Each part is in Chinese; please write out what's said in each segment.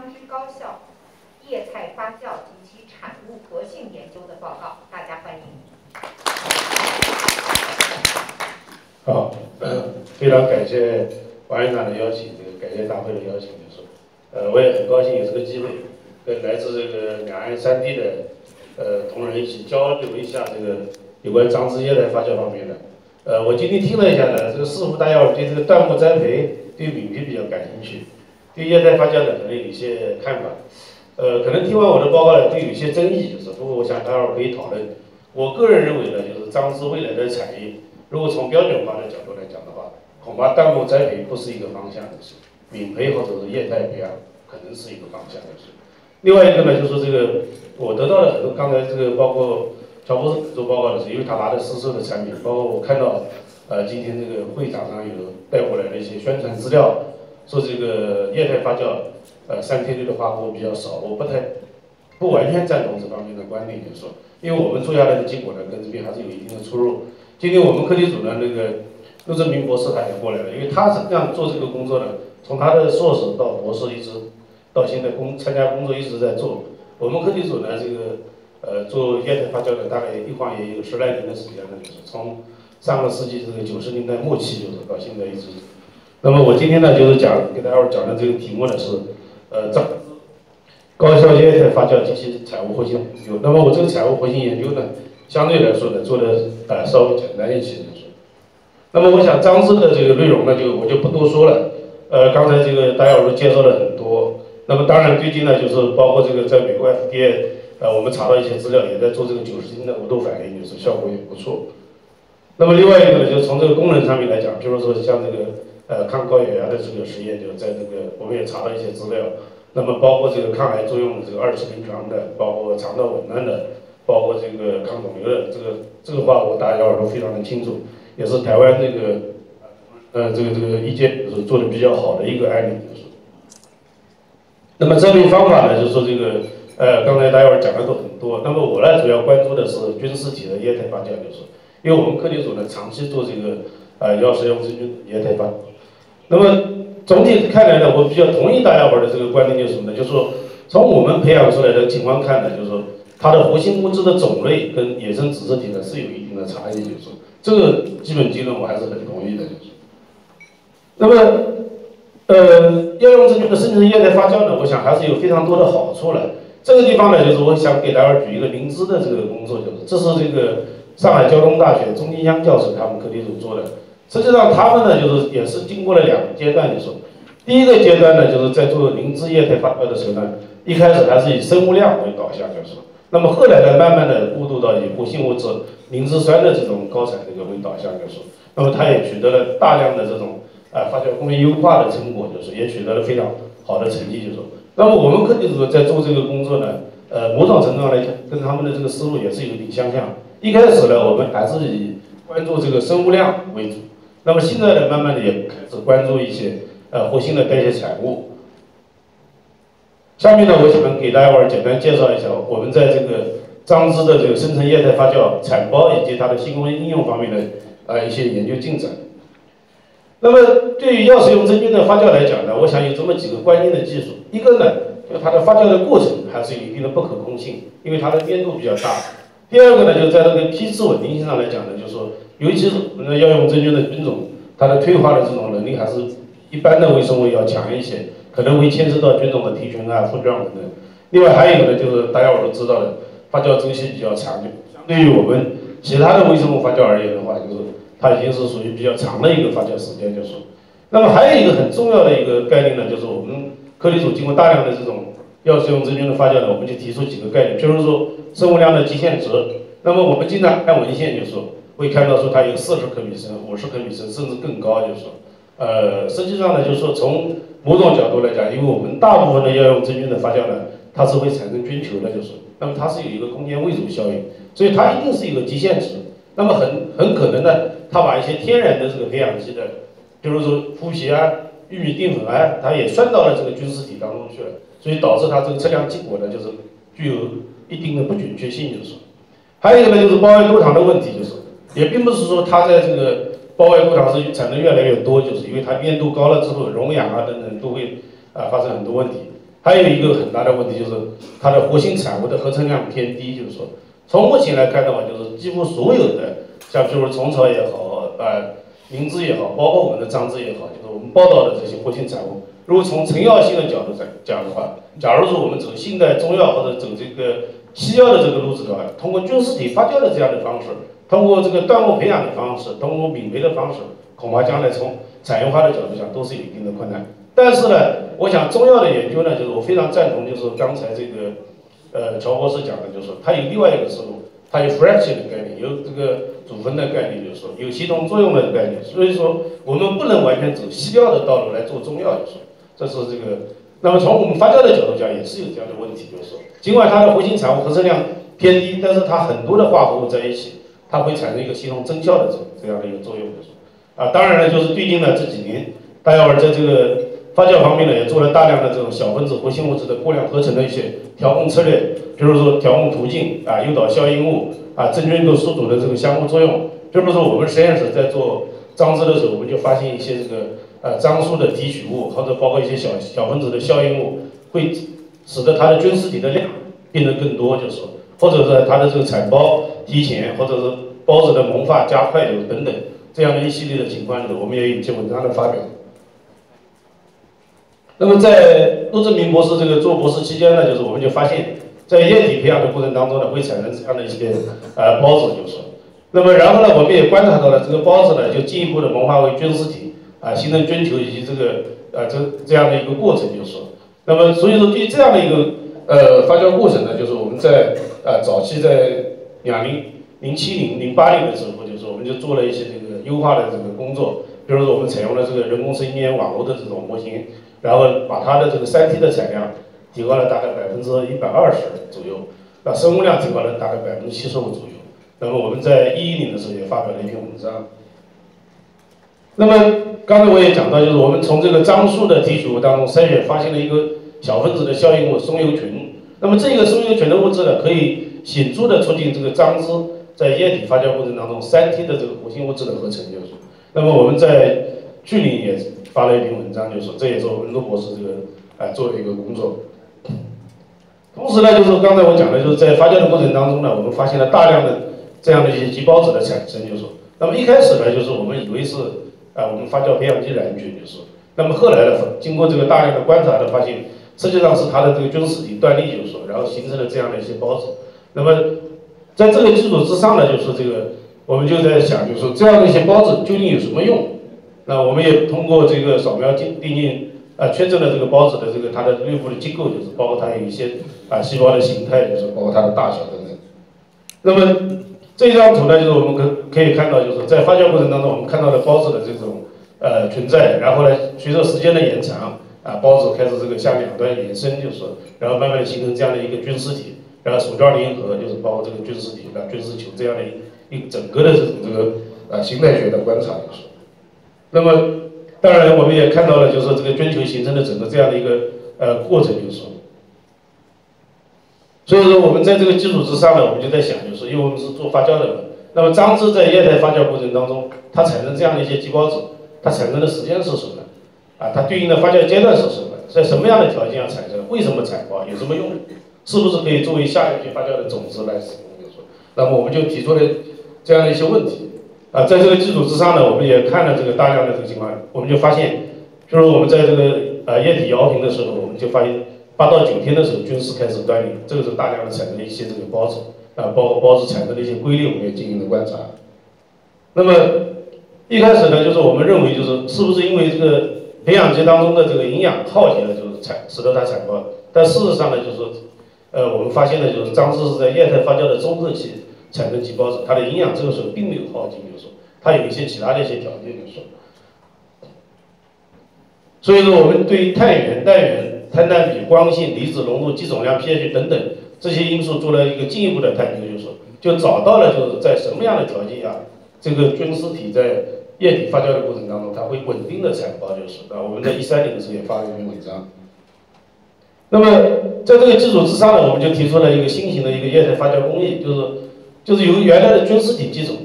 张之高校液态发酵及其产物活性研究的报告，大家欢迎。好，非常感谢王院长的邀请，感谢大会的邀请，我也很高兴有这个机会跟来自这个两岸三地的同仁一起交流一下这个有关樟芝液态发酵方面的。我今天听了一下呢，这个似乎大家对这个椴木栽培、对饼皮比较感兴趣，对液态发酵呢可能有一些看法。可能听完我的报告呢，会有一些争议，不过我想待会儿可以讨论。我个人认为呢，樟芝未来的产业，如果从标准化的角度来讲的话，恐怕椴木栽培不是一个方向，饼培或者是液态培养可能是一个方向。另外一个呢，这个我得到了很多，刚才这个包括乔博士做报告的时候，因为他拿的市售的产品，包括我看到今天这个会场上有带过来的一些宣传资料，说这个液态发酵3天内的化合物比较少，我不完全赞同这方面的观点，因为我们做下来的结果呢，跟这边还是有一定的出入。今天我们课题组呢，陆正明博士他也过来了，因为他是这样做这个工作的，从他的硕士到博士一直到现在参加工作一直在做。我们课题组呢，做液态发酵的大概一晃也有10来年的时间了，从上个世纪90年代末期到现在一直。那么我今天呢给大家讲的这个题目呢是高效液态发酵及其产物活性研究。那么我这个产物活性研究呢，相对来说呢做的稍微简单一些。那么我想樟芝的这个内容呢我就不多说了。刚才大家都介绍了很多。那么当然最近呢包括在美国 FDA。我们查到一些资料，也在做这个90天的无毒反应，效果也不错。那么另外一个呢，从这个功能上面来讲，比如说像抗高血压的这个实验，我们也查到一些资料。那么包括抗癌作用的2期临床的，包括肠道紊乱的，包括抗肿瘤的，这个话大家都非常的清楚，也是台湾医界做的比较好的一个案例。那么这类方法呢，刚才大家讲的都很多，那么我呢主要关注的是菌丝体的液态发酵，因为我们课题组呢长期做药食用真菌液态发酵。那么总体看来呢，我比较同意大家伙的这个观点，什么呢？从我们培养出来的情况看呢，它的活性物质的种类跟野生子实体呢是有一定的差异，这个基本结论我还是很同意的。那么药用真菌的生成液态发酵呢，我想还是有非常多的好处了。这个地方呢，我想给大家举一个灵芝的这个工作，这是上海交通大学钟金香教授他们课题组做的。实际上他们呢，也是经过了2个阶段，第一个阶段呢，在做灵芝液态发酵的时候呢，一开始还是以生物量为导向，那么后来呢，慢慢的过渡到以活性物质灵芝酸的这种高产为导向，那么他也取得了大量的这种发酵工艺优化的成果，也取得了非常好的成绩，那么我们课题组在做这个工作呢，某种程度上来讲，跟他们的这个思路也是有点相像。一开始呢，我们还是以关注生物量为主，那么现在呢，慢慢的也开始关注一些活性的代谢产物。下面呢，我想给大家简单介绍一下我们在樟芝的生成液态发酵产包以及它的新工应用方面的一些研究进展。那么对于药食用真菌的发酵来讲呢，我想有这么几个关键的技术。一个呢，它的发酵的过程还是有一定的不可控性，因为它的粘度比较大。第二个呢，在批次稳定性上来讲呢，尤其是我们药用真菌的菌种，它的退化的这种能力还是一般的微生物要强一些，可能会牵涉到菌种的提纯副状等等。另外还有一个呢，大家都知道的，发酵周期比较长，相对于我们其他的微生物发酵而言的话，它已经是属于比较长的一个发酵时间，那么还有一个很重要的一个概念呢，我们课题组经过大量的这种药食用真菌的发酵呢，我们就提出几个概念，比如说生物量的极限值。那么我们经常看文献会看到它有40克米升、50克米升，甚至更高，实际上呢，从某种角度来讲，因为我们大部分的药用真菌的发酵呢，它是会产生菌球的，那么它是有一个空间位主效应，所以它一定是一个极限值。那么很可能呢，它把一些天然的培养基的，比如说麸皮胺、玉米淀粉胺，它也算到了菌丝体当中去了，所以导致它测量结果呢，具有一定的不准确性，还有一个呢，胞外多糖的问题，也并不是说它在胞外多糖是产生越来越多，因为它粘度高了之后，溶氧等等都会发生很多问题。还有一个很大的问题就是它的活性产物的合成量偏低，就是说从目前来看的话，就是几乎所有的像譬如虫草也好，灵芝也好，包括我们的樟芝也好，就是我们报道的这些活性产物，如果从成药性的角度讲的话，假如说我们走现代中药或者走这个西药的这个路子的话，通过菌丝体发酵的这样的方式，通过这个断木培养的方式，通过抿培的方式，恐怕将来从产业化的角度讲都是有一定的困难。但是呢，我想中药的研究呢，就是我非常赞同，就是刚才这个乔博士讲的，就是说它有另外一个思路，它有 fraction 的概念，有这个组分的概念，就是说有协同作用的概念。所以说我们不能完全走西药的道路来做中药，就是说这是这个。那么从我们发酵的角度讲，也是有这样的问题，就是说尽管它的活性产物合成量偏低，但是它很多的化合物在一起，它会产生一个协同增效的这样的一个作用，就是当然呢，就是最近呢这几年，大药丸在这个发酵方面呢，也做了大量的这种小分子活性物质的过量合成的一些调控策略，比如说调控途径诱导效应物真菌和宿主的这个相互作用。比如说我们实验室在做樟芝的时候，我们就发现一些这个樟树的提取物，或者包括一些小分子的效应物，会使得它的菌丝体的量变得更多，就是说，或者是它的这个产孢提前，或者是孢子的萌发加快等等这样的一系列的情况，我们也有一些文章的发表。那么在陆正明博士这个做博士期间呢，就是我们就发现，在液体培养的过程当中呢，会产生这样的一些孢子，就是说，那么然后呢，我们也观察到了这个孢子呢，就进一步的萌化为菌丝体形成菌球以及这个这样的一个过程，就是说，那么所以说对于这样的一个发酵过程呢，就是我们在早期在2007、08年的时候，就是我们就做了一些这个优化的这个工作，比如说我们采用了这个人工声音网络的这种模型。然后把它的这个3T 的产量提高了大概120%左右，那生物量提高了大概75%左右。那么我们在2011年的时候也发表了一篇文章。那么刚才我也讲到，就是我们从这个樟树的提取物当中筛选，发现了一个小分子的效应物松油群。那么这个松油群的物质呢，可以显著的促进这个樟芝在液体发酵过程当中3T 的这个活性物质的合成，就是。那么我们在去年也发了一篇文章，就是说这也是我们陆博士这个做的一个工作。同时呢，就是刚才我讲的，就是在发酵的过程当中呢，我们发现了大量的这样的一些极孢子的产生，就是说，那么一开始呢，就是我们以为是我们发酵培养基染菌，就是说，那么后来呢，经过这个大量的观察呢，发现实际上是它的这个菌丝体断裂，就是说，然后形成了这样的一些孢子。那么在这个基础之上呢，就是这个我们就在想，就是说这样的一些孢子究竟有什么用？那我们也通过这个扫描定义确诊了这个孢子的这个它的内部的结构，就是包括它有一些细胞的形态，就是包括它的大小等等。那么这张图呢，就是我们可以看到，就是在发酵过程当中，我们看到了孢子的这种存在，然后呢，随着时间的延长孢子开始这个向两端延伸，就是说，然后慢慢形成这样的一个菌丝体，然后鼠状联合，就是包括这个菌丝体菌丝球这样的一整个的这个形态学的观察，就是。那么，当然我们也看到了，就是这个菌球形成的整个这样的一个过程，就是说，所以说我们在这个基础之上呢，我们就在想，就是因为我们是做发酵的，那么樟芝在液态发酵过程当中，它产生这样的一些极孢子，它产生的时间是什么？它对应的发酵阶段是什么？在什么样的条件下产生？为什么产孢？有什么用？是不是可以作为下一批发酵的种子来使用？就是说，那么我们就提出了这样的一些问题。在这个基础之上呢，我们也看了这个大量的这个情况，我们就发现，就是我们在这个液体摇瓶的时候，我们就发现8到9天的时候，菌丝开始断裂，这个是大量的产生了一些这个孢子，包括孢子产生的一些规律，我们也进行了观察。那么一开始呢，就是我们认为是不是因为这个培养基当中的这个营养耗竭了，就是使得它产孢，但事实上呢，就是我们发现呢，就是樟芝是在液态发酵的中后期产生极孢子，它的营养这个时候并没有耗尽，就是说它有一些其他的一些条件，就是说，所以说我们对于碳源、氮源、碳氮比、光性、离子浓度、基总量、pH 等等这些因素做了一个进一步的探究，就是说，就找到了就是在什么样的条件下，这个菌丝体在液体发酵的过程当中，它会稳定的产孢，就是我们在2013年的时候也发了一篇文章。那么在这个基础之上呢，我们就提出了一个新型的一个液态发酵工艺，就是由原来的菌丝体基种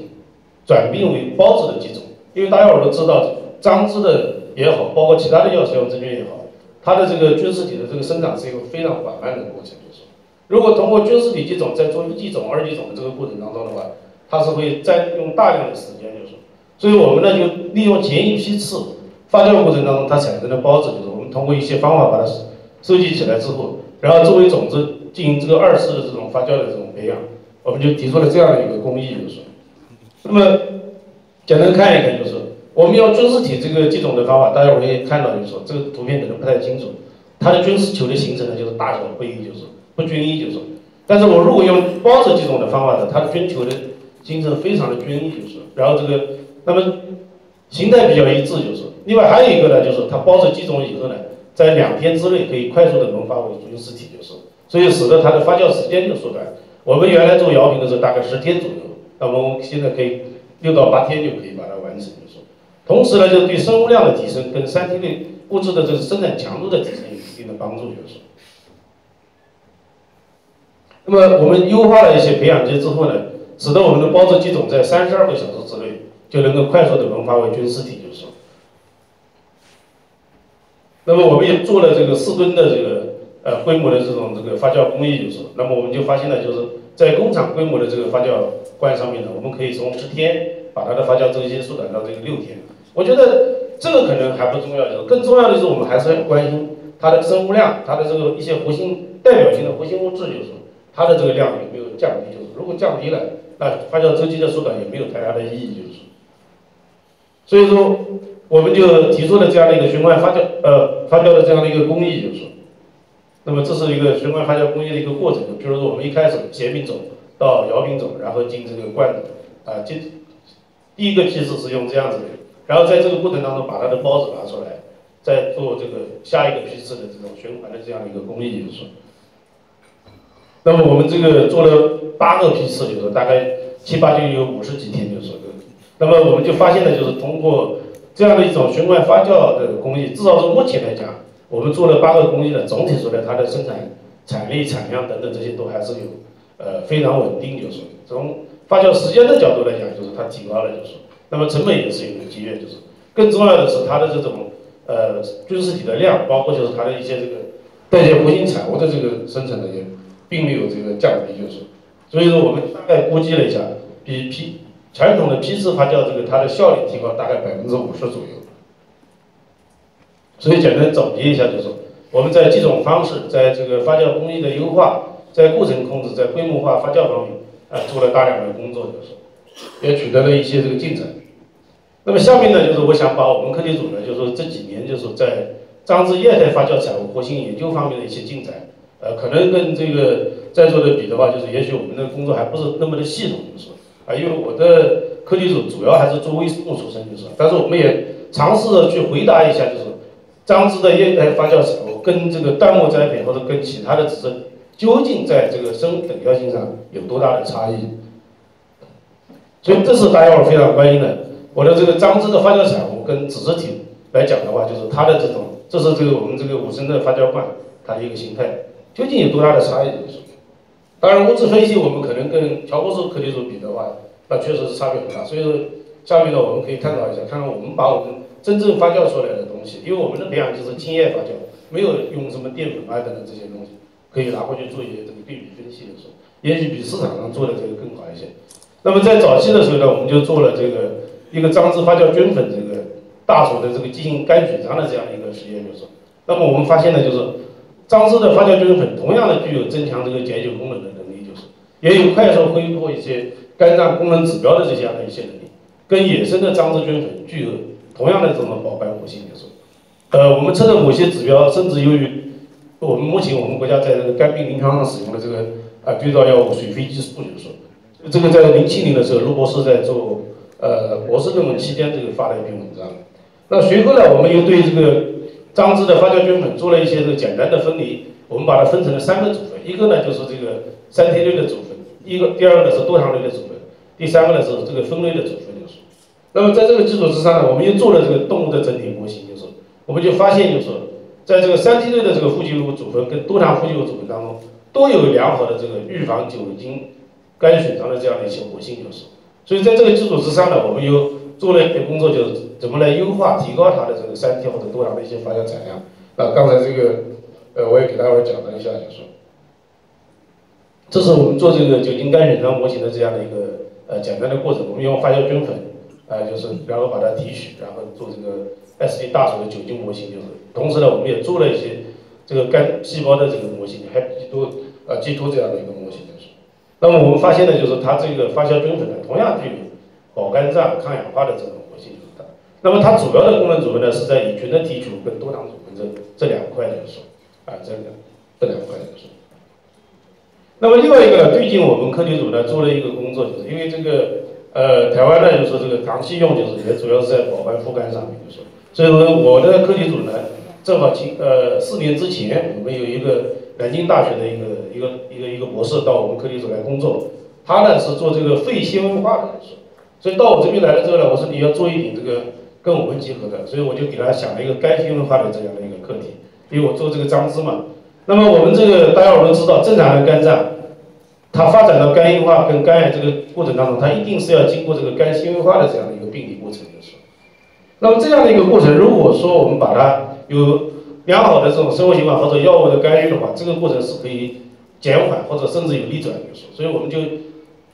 转变为孢子的基种，因为大家伙都知道，樟芝的也好，包括其他的药使用真菌也好，它的这个菌丝体的这个生长是一个非常缓慢的过程，就是如果通过菌丝体基种在做一级种、二级种的这个过程当中的话，它是会占用大量的时间，就是所以我们呢就利用前一批次发酵过程当中它产生的孢子，就是我们通过一些方法把它收集起来之后，然后作为种子进行这个2次的这种发酵的这种培养，我们就提出了这样的一个工艺，就是。那么简单看一看，就是我们用菌丝体这个基种的方法，大家可以看到，就是说这个图片可能不太清楚，它的菌丝球的形成呢就是大小不一，就是不均一，就是。但是我如果用孢子基种的方法呢，它的菌球的形成非常的均一，就是。然后这个那么形态比较一致，就是。另外还有一个呢，就是它孢子基种以后呢，在2天之内可以快速的萌发为菌丝体，就是。所以使得它的发酵时间就缩短。我们原来做摇瓶的时候大概10天左右。那么我们现在可以6到8天就可以把它完成，就是。同时呢，就对生物量的提升跟3T类物质的这个生产强度的提升有一定的帮助，就是。那么我们优化了一些培养基之后呢，使得我们的孢子基种在32个小时之内就能够快速的萌发为菌丝体，就是。那么我们也做了这个4吨的这个规模的这种发酵工艺，就是。那么我们就发现了，就是在工厂规模的这个发酵罐上面呢，我们可以从10天把它的发酵周期缩短到这个6天。我觉得这个可能还不重要，就是更重要的是我们还是要关心它的生物量，它的这个一些活性代表性的活性物质，就是它的这个量有没有降低，就是如果降低了，那发酵周期的缩短也没有太大的意义，就是。所以说，我们就提出了这样的一个循环发酵的这样的一个工艺，就是。那么这是一个循环发酵工艺的一个过程，比如说我们一开始咸品种到摇品种，然后进这个罐子，第一个批次是用这样子的，然后在这个过程当中把它的孢子拿出来，再做这个下一个批次的这种循环的这样的一个工艺，就是。那么我们这个做了8个批次，就是大概7、8就有50几天，就是。那么我们就发现了，就是通过这样的一种循环发酵的工艺，至少是目前来讲，我们做了8个工艺呢，总体说来它的生产产力、产量等等这些都还是有非常稳定，就是从发酵时间的角度来讲，就是它提高了，就是。那么成本也是有节约，就是。更重要的是它的这种菌丝体的量，包括就是它的一些这个代谢活性产物的这个生产呢，也并没有这个降低，就是。所以说我们大概估计了一下，比传统的批次发酵它的效率提高大概50%左右。所以简单总结一下，就是我们在几种方式，在这个发酵工艺的优化，在过程控制，在规模化发酵方面做了大量的工作，就是也取得了一些这个进展。那么下面呢，就是我想把我们课题组呢，就是说这几年就是在樟质液态发酵产物活性研究方面的一些进展，可能跟这个在座的比的话，就是也许我们的工作还不是那么的系统，就是。因为我的课题组主要还是做微生物出身，就是，但是我们也尝试着去回答一下，就是樟质的液态发酵产物跟这个淡墨栽培或者跟其他的植生，究竟在这个生物等效性上有多大的差异？所以这是大家伙非常关心的。我的这个樟质的发酵产物跟脂质体来讲的话，就是它的这种，这是这个我们这个5升的发酵罐它的一个形态，究竟有多大的差异？当然，物质分析我们可能跟乔博士课题组比的话，那确实是差别很大。所以说，下面呢我们可以探讨一下，看看我们把我们真正发酵出来的东西，因为我们的培养基是浸液发酵，没有用什么淀粉啊等等这些东西，可以拿回去做一些这个对比分析的时候，也许比市场上做的这个更好一些。那么在早期的时候呢，我们就做了这个一个樟质发酵菌粉这个大鼠的这个畸形肝血浆的这样的一个实验，就是。那么我们发现呢，就是樟质的发酵菌粉同样的具有增强这个解酒功能的能力，就是也有快速恢复一些肝脏功能指标的这样的一些能力，跟野生的樟质菌粉具有同样的这种保肝活性，就是。我们测的某些指标，甚至由于我们目前我们国家在这个肝病临床上使用的这个对照药物水飞激素，就是说，这个在2070年的时候，卢博士在做博士论文期间这个发了一篇文章。那随后呢，我们又对这个樟质的发酵菌粉做了一些这个简单的分离，我们把它分成了3个组分，一个呢就是这个3T类的组分，第二个呢是多糖类的组分，第3个呢是这个酚类的组分，就是。那么在这个基础之上呢，我们又做了这个动物的整体模型，就是我们就发现，就是在这个3T类的这个富集乳组分跟多糖富集乳组分当中，都有良好的这个预防酒精肝损伤的这样的一些活性，就是。所以在这个基础之上呢，我们又做了一些工作，就是怎么来优化、提高它的这个3T或者多糖的一些发酵产量。刚才这个我也给大伙讲了一下，就是说，这是我们做这个酒精干选装模型的这样的一个简单的过程。我们用发酵菌粉就是然后把它提取，然后做这个 SD 大鼠的酒精模型，就是同时呢，我们也做了一些这个干细胞的这个模型，还基督这样的一个模型，就是。那么我们发现呢，就是它这个发酵菌粉呢，同样具有保肝脏、抗氧化的这种活性，就是它。那么它主要的功能组分呢，是在乙醛的提取跟多糖组分这两块，就是说这两块就是。那么另外一个呢，最近我们课题组呢做了一个工作，就是因为这个台湾呢，就是说这个糖系用就是也主要是在保肝护肝上面，就是说，所以说我的课题组呢，正好4年之前，我们有一个南京大学的一个博士到我们课题组来工作，他呢是做这个肺纤维化的，所以到我这边来了之后呢，我说你要做一点这个跟我们结合的，所以我就给他想了一个肝纤维化的这样的一个课题，因为我做这个张芝嘛。那么我们这个大家都知道，正常的肝脏，它发展到肝硬化跟肝癌这个过程当中，它一定是要经过这个肝纤维化的这样的一个病理过程的时候。那么这样的一个过程，如果说我们把它有良好的这种生活习惯或者药物的干预的话，这个过程是可以减缓或者甚至有逆转的。所以我们就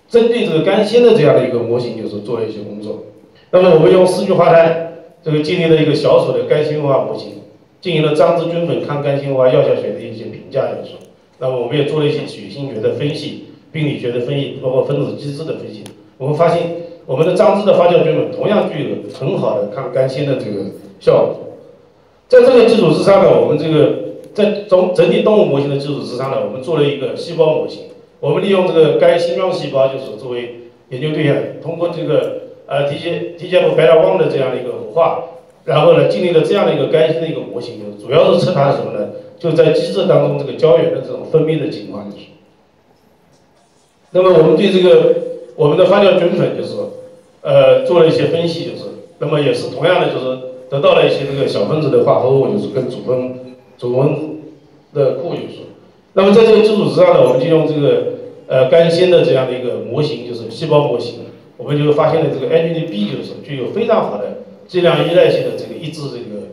针对这个肝纤的这样的一个模型，就是做了一些工作。那么我们用4聚化酯这个建立了一个小鼠的肝纤维化模型。进行了张芝菌粉抗肝纤维化药效学的一些评价因素，那么我们也做了一些血清学的分析、病理学的分析，包括分子机制的分析。我们发现，我们的张芝的发酵菌粉同样具有很好的抗肝纤的这个效果。在这个基础之上呢，我们这个在整体动物模型的基础之上呢，我们做了一个细胞模型。我们利用这个肝星状细胞就是作为研究对象，通过这个TGF 白老光的这样的一个活化。然后呢，建立了这样的一个肝性的一个模型，主要是测它什么呢？就在机制当中这个胶原的这种分泌的情况。那么我们对这个我们的发酵菌粉就是做了一些分析，就是那么也是同样的，就是得到了一些这个小分子的化合物，就是跟组分的库，就是。那么在这个基础之上呢，我们就用这个肝纤的这样的一个模型，就是细胞模型，我们就发现了这个 NGDB 就是具有非常好的剂量依赖性的这个抑制这个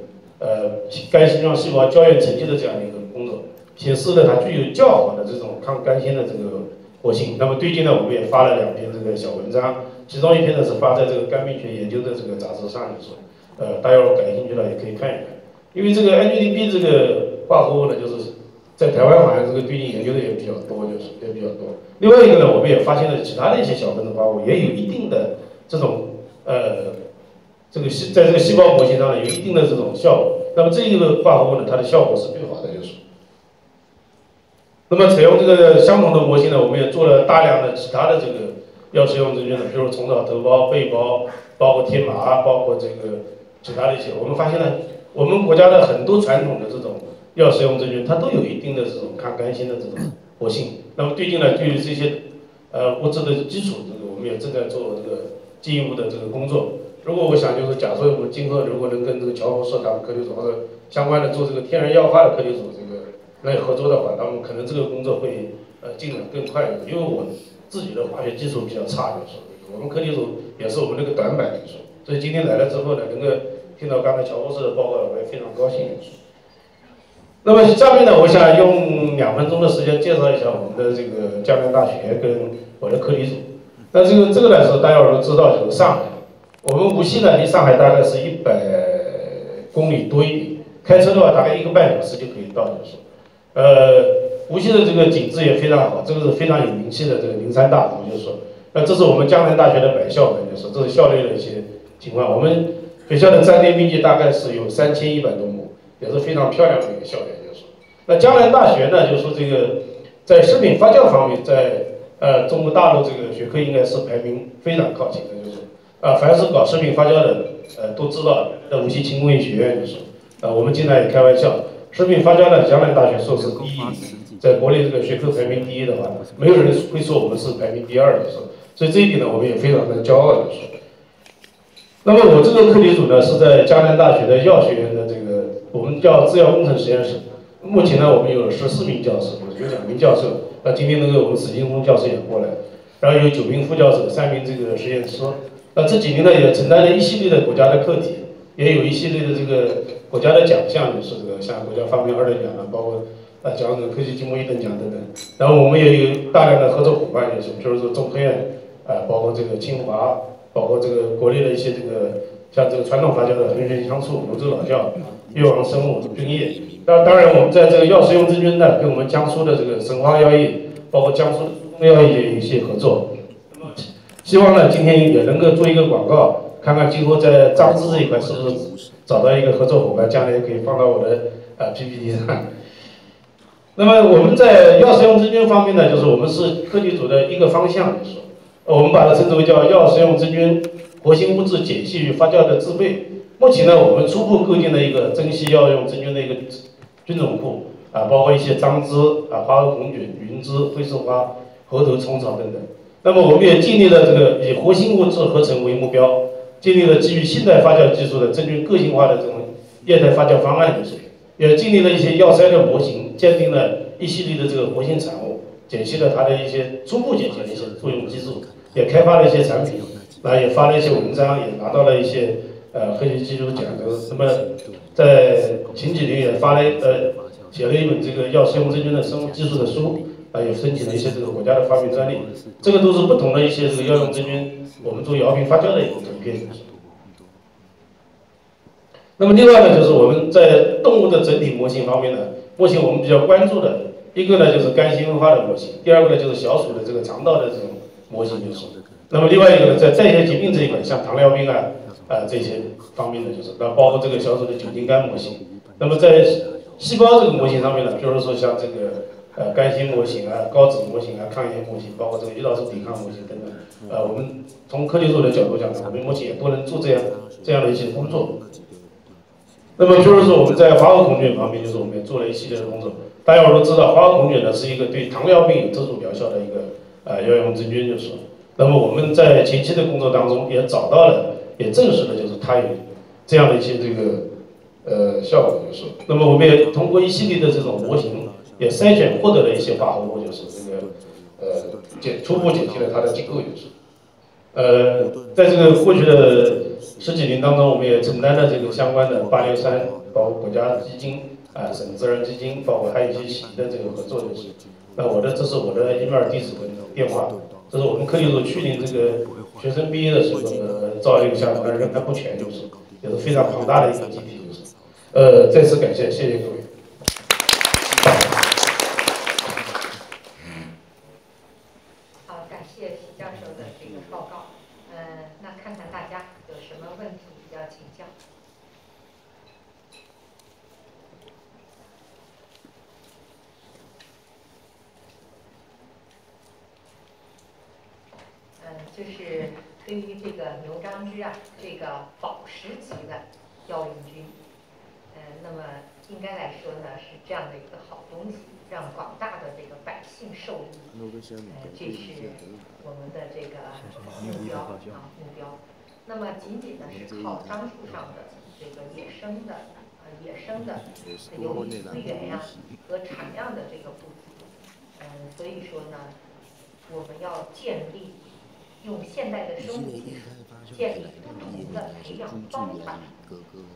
肝星状细胞胶原沉积的这样的一个工作，显示了它具有较好的这种抗肝纤的这个活性。那么最近呢，我们也发了2篇这个小文章，其中一篇呢是发在这个肝病学研究的这个杂志上，就是大家如果感兴趣的也可以看一看。因为这个 NGDB 这个化合物呢，就是在台湾好像这个最近研究的也比较多，就是也比较多。另外一个呢，我们也发现了其他的一些小分子化合物也有一定的这种在这个细胞模型上有一定的这种效果。那么这一个化合物呢，它的效果是最好的，就是。那么采用这个相同的模型呢，我们也做了大量的其他的这个药食用真菌的，比如虫草头孢、贝孢，包括天麻，包括这个其他的一些。我们发现呢，我们国家的很多传统的这种药食用真菌，它都有一定的这种抗肝性的这种活性。那么最近呢，对于这些物质的基础，这个我们也正在做这个进一步的这个工作。如果我想就是假设我们今后如果能跟这个乔博士他们课题组或者相关的做这个天然药化的课题组这个来合作的话，那么可能这个工作会进展更快一点。因为我自己的化学基础比较差，就是我们课题组也是我们那个短板，就是所以今天来了之后呢，能够听到刚才乔博士的报告，我也非常高兴。那么下面呢，我想用2分钟的时间介绍一下我们的这个江南大学跟我的课题组。那这个呢是大家都知道，就是上海。我们无锡呢离上海大概是100公里多一点，开车的话大概1个半小时就可以到，就是。无锡的这个景致也非常好，这个是非常有名气的这个灵山大湖，就是说，那这是我们江南大学的本校门，就是这是校内的一些情况。我们学校的占地面积大概是有3100多亩，也是非常漂亮的一个校园，就是。那江南大学呢，就是说这个在食品发酵方面，在中国大陆这个学科应该是排名非常靠前的，就是。凡是搞食品发酵的，都知道的无锡轻工业学院就是，我们经常也开玩笑，食品发酵的江南大学硕士第1，在国内这个学科排名第1的话，没有人会说我们是排名第2的，所以这一点呢，我们也非常的骄傲，就是。那么我这个课题组呢，是在江南大学的药学院的这个我们叫制药工程实验室，目前呢，我们有14名教授，有2名教授，那今天我们史金峰教授也过来，然后有9名副教授，3名这个实验师。这几年呢，也承担了一系列的国家的课题，也有一系列的这个国家的奖项，就是这个像国家发明2等奖啊，包括奖科技进步1等奖等等。然后我们也有大量的合作伙伴，就是比如说中科院包括这个清华，包括这个国内的一些这个像这个传统发酵的恒源香醋、泸州老窖、越王生物、菌液。当然，我们在这个药食用真菌呢，跟我们江苏的这个神华药业，包括江苏的珠东药业也有一些合作。希望呢，今天也能够做一个广告，看看今后在张芝这一块是不是找到一个合作伙伴，将来也可以放到我的PPT 上。那么我们在药食用真菌方面呢，就是我们是课题组的一个方向，就是我们把它称之为叫药食用真菌活性物质解析与发酵的制备。目前呢，我们初步构建了一个珍稀药用真菌的一个菌种库包括一些樟芝花萼红菌、云芝、灰石花、猴头、虫草等等。那么我们也建立了这个以活性物质合成为目标，建立了基于现代发酵技术的真菌个性化的这种液态发酵方案，也建立了一些药筛的模型，鉴定了一系列的这个活性产物，解析了它的一些初步解析的一些作用机制，也开发了一些产品，也发了一些文章，也拿到了一些科学技术奖。那么在前几年也写了一本这个药食用真菌的生物技术的书。也申请了一些这个国家的发明专利，这个都是不同的一些这个药用真菌，我们做摇瓶发酵的一个图片。那么另外呢，就是我们在动物的整体模型方面呢，目前我们比较关注的一个呢就是肝纤维化的模型，第二个呢就是小鼠的这个肠道的这种模型，就是。那么另外一个呢，在代谢疾病这一块，像糖尿病这些方面的就是，包括这个小鼠的酒精肝模型。那么在细胞这个模型上面呢，比如说像这个。肝性模型高脂模型抗炎模型，包括这个胰岛素抵抗模型等等。我们从科技组的角度讲呢，我们目前也都能做这样的一些工作。那么就是说我们在花萼孔菌方面，就是我们也做了一系列的工作。大家都知道，花萼孔菌呢是一个对糖尿病有特殊疗效的一个药用真菌，就是。那么我们在前期的工作当中也找到了，也证实了，就是它有这样的一些这个效果，就是。那么我们也通过一系列的这种模型。也筛选获得了一些化合物，就是这个初步解析了它的结构，就是在这个过去的10几年当中，我们也承担了这个相关的863，包括国家基金省自然基金，包括还有一些企业的这个合作，就是。那这是我的email地址跟电话，这是我们课题组去年这个学生毕业的时候造了一个项目，但是人还不全，就是也是非常庞大的一个集体，就是。再次感谢，谢谢各位。看看大家有什么问题要请教。就是对于这个牛樟芝这个保食级的药用菌，那么应该来说呢是这样的一个好东西，让广大的这个百姓受益。这是我们的这个目标。那么仅仅呢是靠樟树上的这个野生的由于资源和产量的这个不足，所以说呢，我们要建立用现代的生物技术建立不同的培养方法，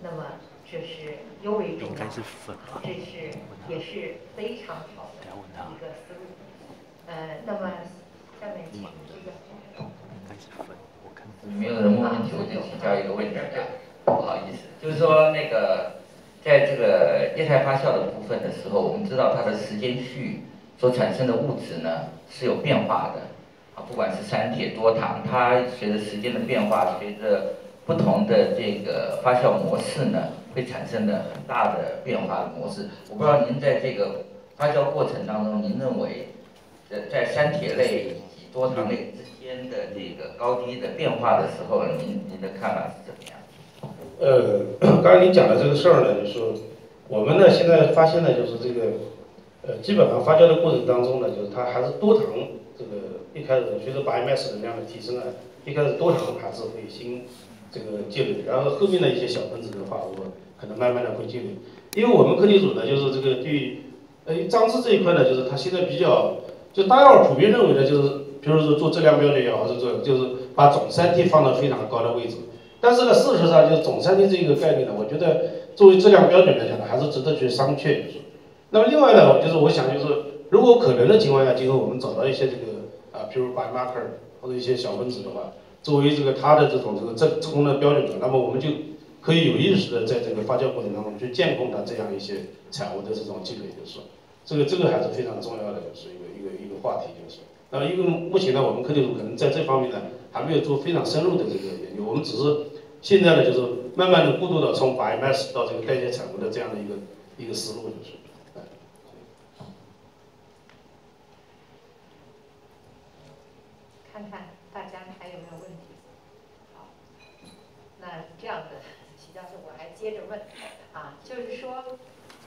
那么这是尤为重要，这是也是非常好的一个思路。那么下面请这个。没有人问问题，我就请教一个问题不好意思，就是说那个，在这个液态发酵的部分的时候，我们知道它的时间序所产生的物质呢是有变化的，不管是三铁多糖，它随着时间的变化，随着不同的这个发酵模式呢，会产生的很大的变化的模式。我不知道您在这个发酵过程当中，您认为，在三铁类以及多糖类的这个高低的变化的时候，您的看法是怎么样？刚才您讲的这个事儿呢，就是说我们呢现在发现呢，就是这个基本上发酵的过程当中呢，就是它还是多糖这个一开始随着biomass能量的提升一开始多糖还是会先这个积累，然后后面的一些小分子的化合物可能慢慢的会积累。因为我们课题组呢，就是这个对于樟芝这一块呢，就是它现在比较，就大家普遍认为的就是。比如说做质量标准也好，就是把总3T 放到非常高的位置，但是呢，事实上就是总3T这个概念呢，我觉得作为质量标准来讲呢，还是值得去商榷。就是，那么另外呢，就是我想就是，如果可能的情况下，今后我们找到一些这个比如 biomarker 或者一些小分子的话，作为这个它的这种自控的标准呢，那么我们就可以有意识的在这个发酵过程当中去监控它这样一些产物的这种积累，就是这个还是非常重要的，就是一个话题，就是。那么因为目前呢，我们科技组可能在这方面呢还没有做非常深入的这个研究，我们只是现在呢就是慢慢的过渡到从 biomass 到这个代谢产物的这样的一个思路，就是。看看大家还有没有问题？好，那这样的，齐教授，我还接着问啊，就是说，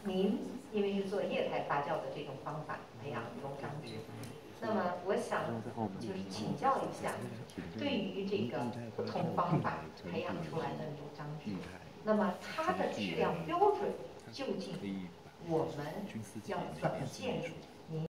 您因为是做液态发酵的这种方法培养溶浆质，那么我想就是请教一下，对于这个不同方法培养出来的溶浆质，那么它的质量标准究竟我们要怎么建立？